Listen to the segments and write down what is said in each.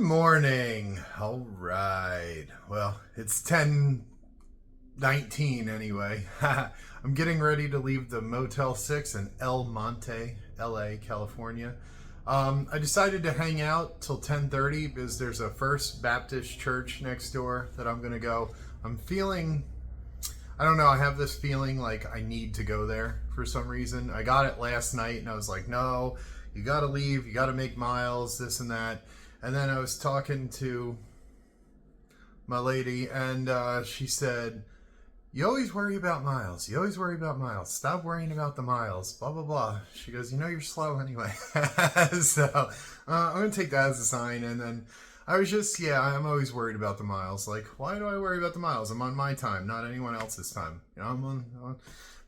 morning. All right. Well, it's 10:19 anyway. I'm getting ready to leave the Motel 6 in El Monte, LA, California. I decided to hang out till 10:30 because there's a First Baptist church next door that I'm going to go. I don't know, I have this feeling like I need to go there for some reason. I got it last night and I was like, no, you got to leave, you got to make miles, this and that. And then I was talking to my lady and she said, you always worry about miles. You always worry about miles. Stop worrying about the miles, blah, blah, blah. She goes, you know, you're slow anyway. So I'm going to take that as a sign. And then I was just, I'm always worried about the miles. Like, why do I worry about the miles? I'm on my time, not anyone else's time. You know,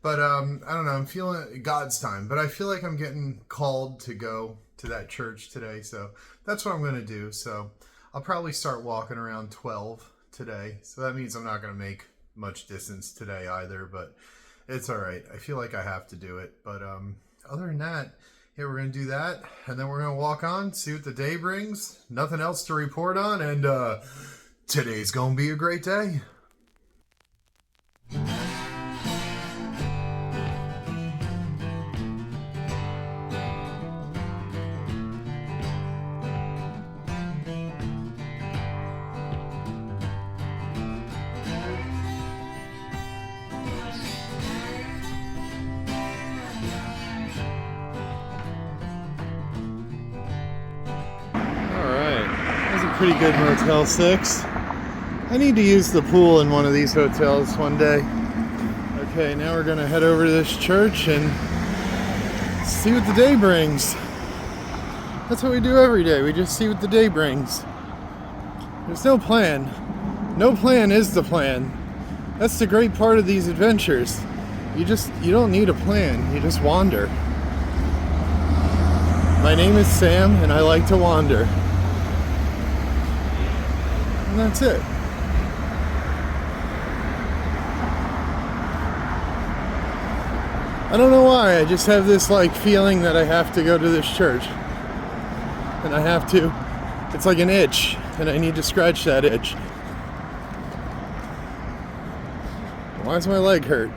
but I don't know. I'm feeling God's time, but I feel like I'm getting called to go to that church today. So that's what I'm going to do. So I'll probably start walking around 12 today. So that means I'm not going to make much distance today either, but it's all right. I feel like I have to do it. But other than that, yeah, we're going to do that. And then we're going to walk on, see what the day brings. Nothing else to report on. And today's going to be a great day. Pretty good Motel 6. I need to use the pool in one of these hotels one day. Okay, now we're gonna head over to this church and see what the day brings. That's what we do every day. We just see what the day brings. There's no plan. No plan is the plan. That's the great part of these adventures. You don't need a plan. You just wander. My name is Sam and I like to wander. And that's it. I don't know why, I just have this like feeling that I have to go to this church. And I have to. It's like an itch, and I need to scratch that itch. Why does my leg hurt?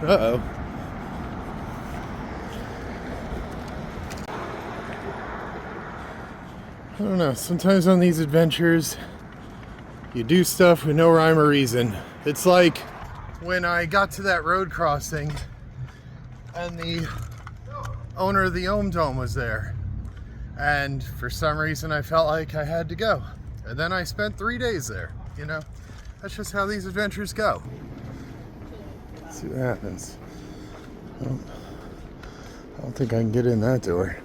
Uh-oh. I don't know, sometimes on these adventures, you do stuff with no rhyme or reason. It's like when I got to that road crossing and the owner of the Dome was there. And for some reason I felt like I had to go. And then I spent 3 days there, you know? That's just how these adventures go. Let's see what happens. I don't think I can get in that door.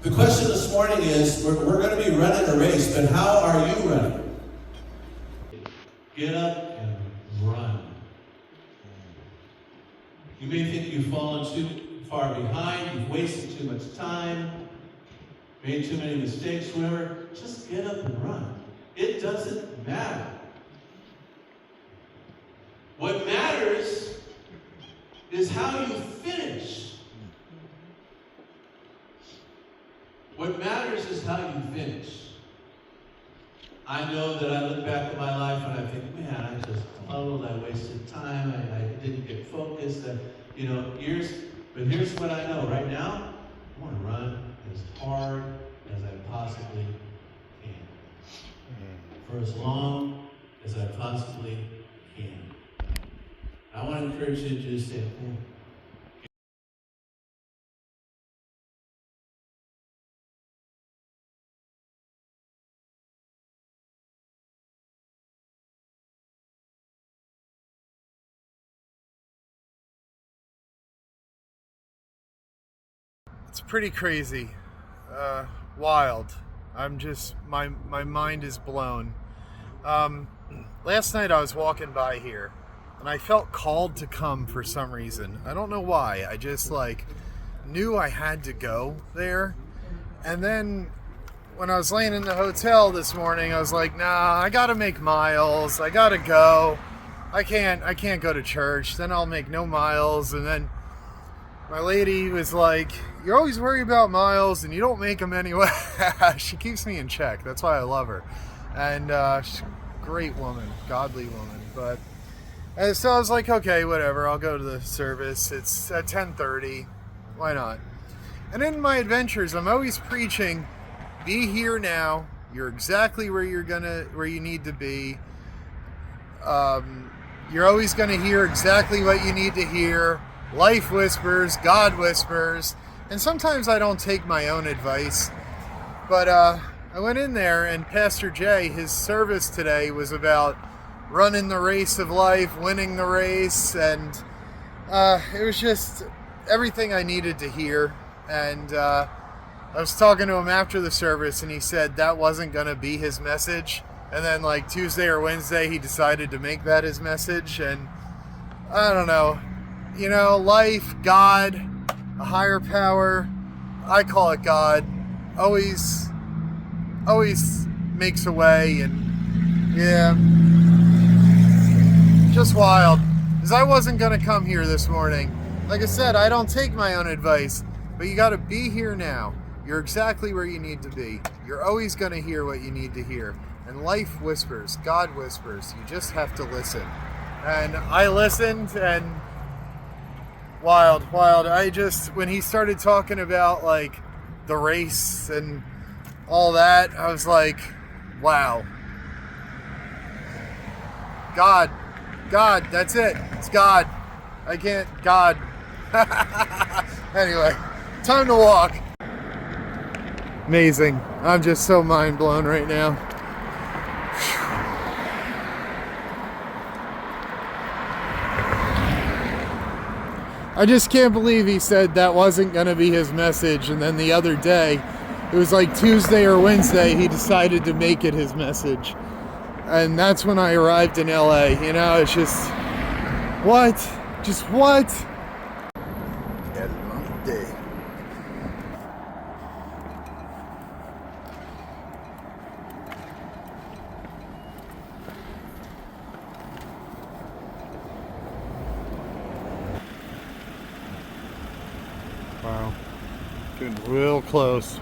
The question this morning is, we're going to be running a race, but how are you running? Get up and run. You may think you've fallen too far behind, you've wasted too much time, made too many mistakes, whatever. Just get up and run. It doesn't matter. What matters is how you finish. What matters is how you finish. I know that I look back at my life and I think, man, I just huddled, I wasted time, I didn't get focused, but here's what I know. Right now, I want to run as hard as I possibly can. For as long as I possibly can. I want to encourage you to just say, It's pretty crazy, wild. My mind is blown. Last night I was walking by here and I felt called to come for some reason. I don't know why. I just knew I had to go there. And then when I was laying in the hotel this morning, I was like, nah, I gotta make miles. I gotta go. I can't go to church. Then I'll make no miles. And then my lady was like, "You're always worried about miles and you don't make them anyway." She keeps me in check. That's why I love her. And she's a great woman, godly woman. But and so I was like, okay, whatever. I'll go to the service. It's at 10:30. Why not? And in my adventures, I'm always preaching, be here now. You're exactly where you need to be. You're always gonna hear exactly what you need to hear. Life whispers, God whispers. And sometimes I don't take my own advice. But I went in there, and Pastor Jay, his service today was about running the race of life, winning the race, and it was just everything I needed to hear. And I was talking to him after the service, and he said that wasn't going to be his message. And then like Tuesday or Wednesday, he decided to make that his message. And I don't know, you know, life, God, a higher power, I call it God, always makes a way. And yeah, just wild. Because I wasn't going to come here this morning. Like I said, I don't take my own advice, but you got to be here now. You're exactly where you need to be. You're always going to hear what you need to hear. And life whispers, God whispers. You just have to listen. And I listened, and wild. When he started talking about like the race and all that, I was like, wow. God, that's it. It's God. I can't, God. Anyway, time to walk. Amazing. I'm just so mind blown right now. I just can't believe he said that wasn't going to be his message, and then the other day, it was like Tuesday or Wednesday, he decided to make it his message. And that's when I arrived in LA. You know, it's just, what? Just what? El Monte. Wow. Getting real close.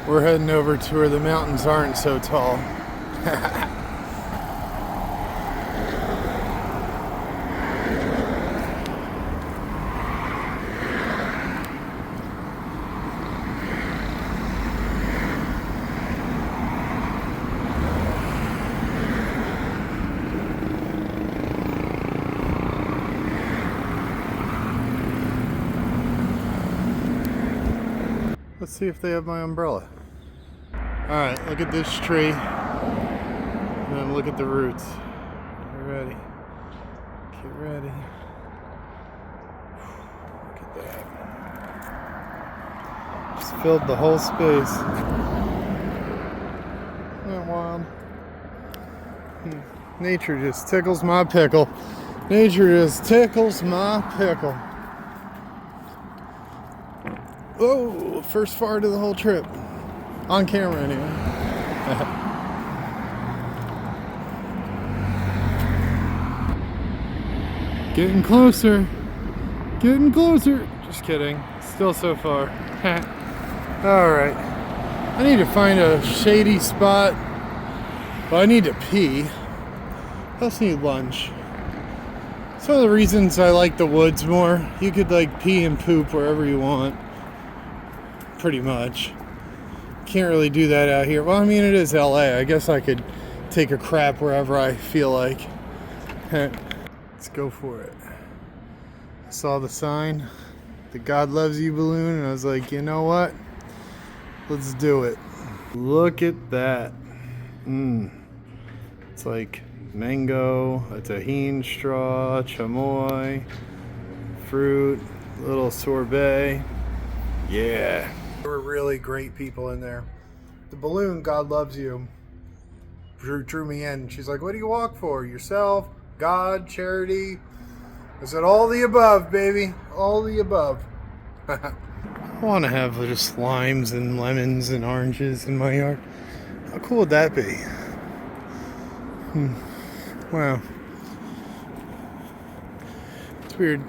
We're heading over to where the mountains aren't so tall. Let's see if they have my umbrella. Alright, look at this tree. And then look at the roots. Get ready. Get ready. Look at that. Just filled the whole space. Isn't that wild? Nature just tickles my pickle. Nature just tickles my pickle. Oh, first fart of the whole trip. On camera, anyway. Getting closer. Getting closer. Just kidding. Still so far. Alright. I need to find a shady spot. Well, I need to pee. I also need lunch. It's one of the reasons I like the woods more. You could like pee and poop wherever you want. Pretty much. Can't really do that out here. Well, I mean, it is LA. I guess I could take a crap wherever I feel like. Let's go for it. I saw the sign, the God loves you balloon, and I was like, you know what? Let's do it. Look at that. It's like mango, a tahini straw, chamoy, fruit, little sorbet. Yeah. There were really great people in there. The balloon, God loves you, drew me in. She's like, what do you walk for? Yourself, God, charity? I said, all the above, baby. All the above. I want to have just limes and lemons and oranges in my yard. How cool would that be? Wow. It's weird.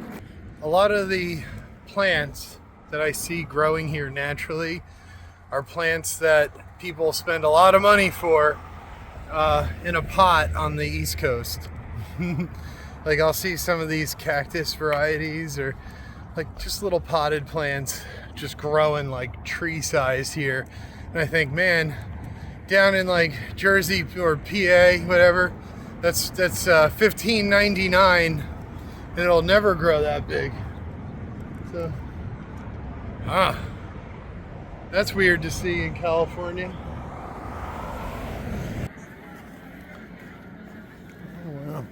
A lot of the plants that I see growing here naturally are plants that people spend a lot of money for in a pot on the East Coast. Like I'll see some of these cactus varieties or like just little potted plants just growing like tree size here. And I think, man, down in like Jersey or PA, whatever, that's $15.99 and it'll never grow that big. So, that's weird to see in California. Oh, wow.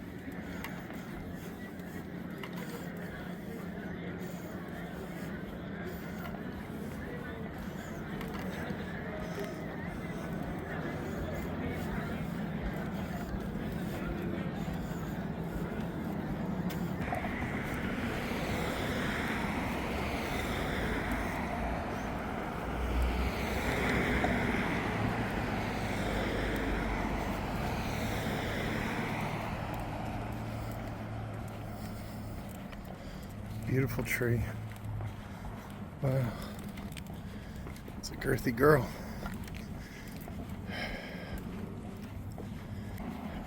Beautiful tree. Wow. It's a girthy girl.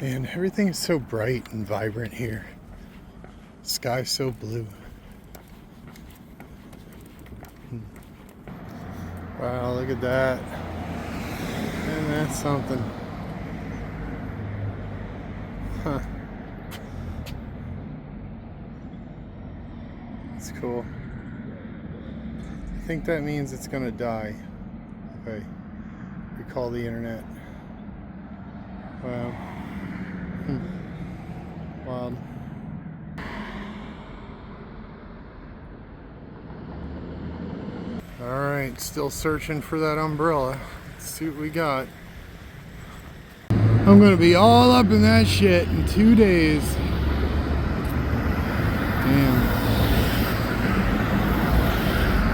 Man, everything is so bright and vibrant here. The sky's so blue. Wow, look at that. And that's something. Huh. That's cool. I think that means it's gonna die. Okay. Recall the internet. Wow. Wild. Alright, still searching for that umbrella. Let's see what we got. I'm gonna be all up in that shit in 2 days. Damn.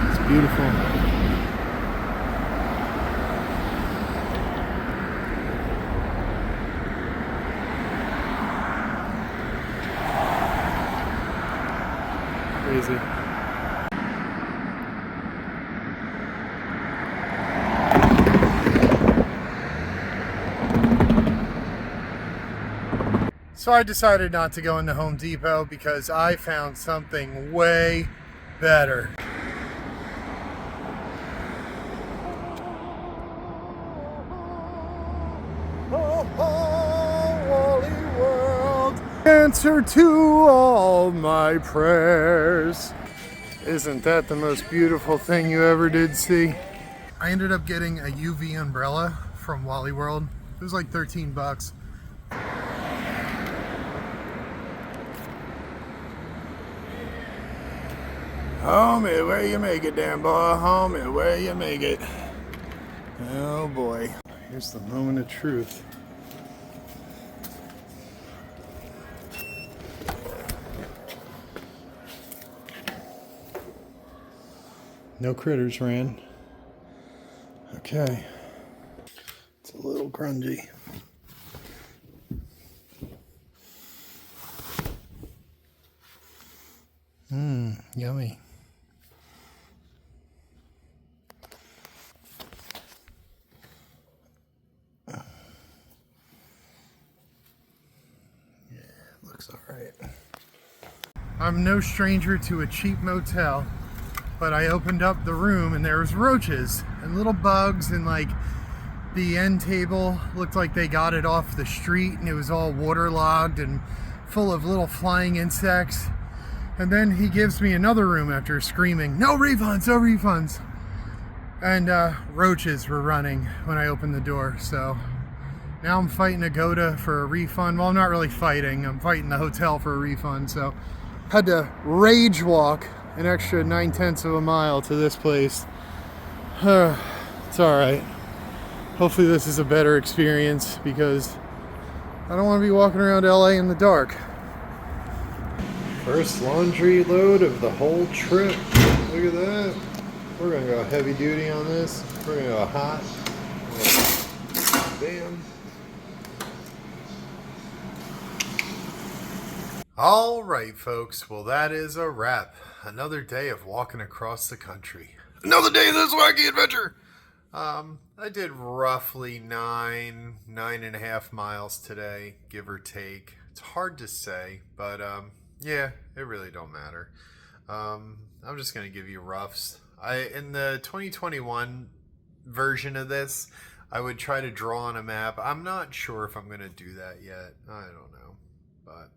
It's beautiful. Crazy. So I decided not to go into Home Depot because I found something way better. Wally World, answer to all my prayers. Isn't that the most beautiful thing you ever did see? I ended up getting a UV umbrella from Wally World. It was like 13 bucks. Homie, where you make it, damn boy? Homie, where you make it? Oh boy. Here's the moment of truth. No critters ran. Okay. It's a little grungy. Yummy. Alright. I'm no stranger to a cheap motel, but I opened up the room and there was roaches and little bugs, and like the end table looked like they got it off the street and it was all waterlogged and full of little flying insects. And then he gives me another room after screaming, "No refunds, no refunds." And roaches were running when I opened the door, so now I'm fighting Agoda for a refund. Well, I'm not really fighting. I'm fighting the hotel for a refund. So had to rage walk an extra 9/10 of a mile to this place. It's alright. Hopefully this is a better experience because I don't want to be walking around LA in the dark. First laundry load of the whole trip. Look at that. We're going to go heavy duty on this. We're going to go hot. Bam. Alright folks, well that is a wrap. Another day of walking across the country. Another day of this wacky adventure! I did roughly 9.5 miles today, give or take. It's hard to say, but yeah, it really don't matter. I'm just gonna give you roughs. In the 2021 version of this, I would try to draw on a map. I'm not sure if I'm gonna do that yet. I don't know, but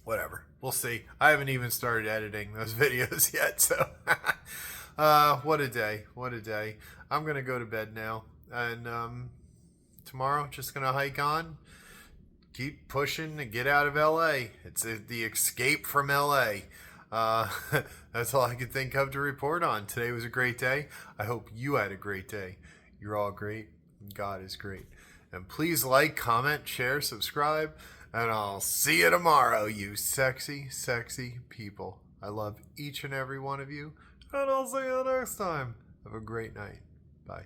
whatever. We'll see. I haven't even started editing those videos yet, so what a day. What a day. I'm going to go to bed now, and tomorrow just going to hike on, keep pushing to get out of LA. It's the escape from LA. That's all I could think of to report on. Today was a great day. I hope you had a great day. You're all great. God is great. And please like, comment, share, subscribe, and I'll see you tomorrow, you sexy, sexy people. I love each and every one of you, and I'll see you next time. Have a great night. Bye.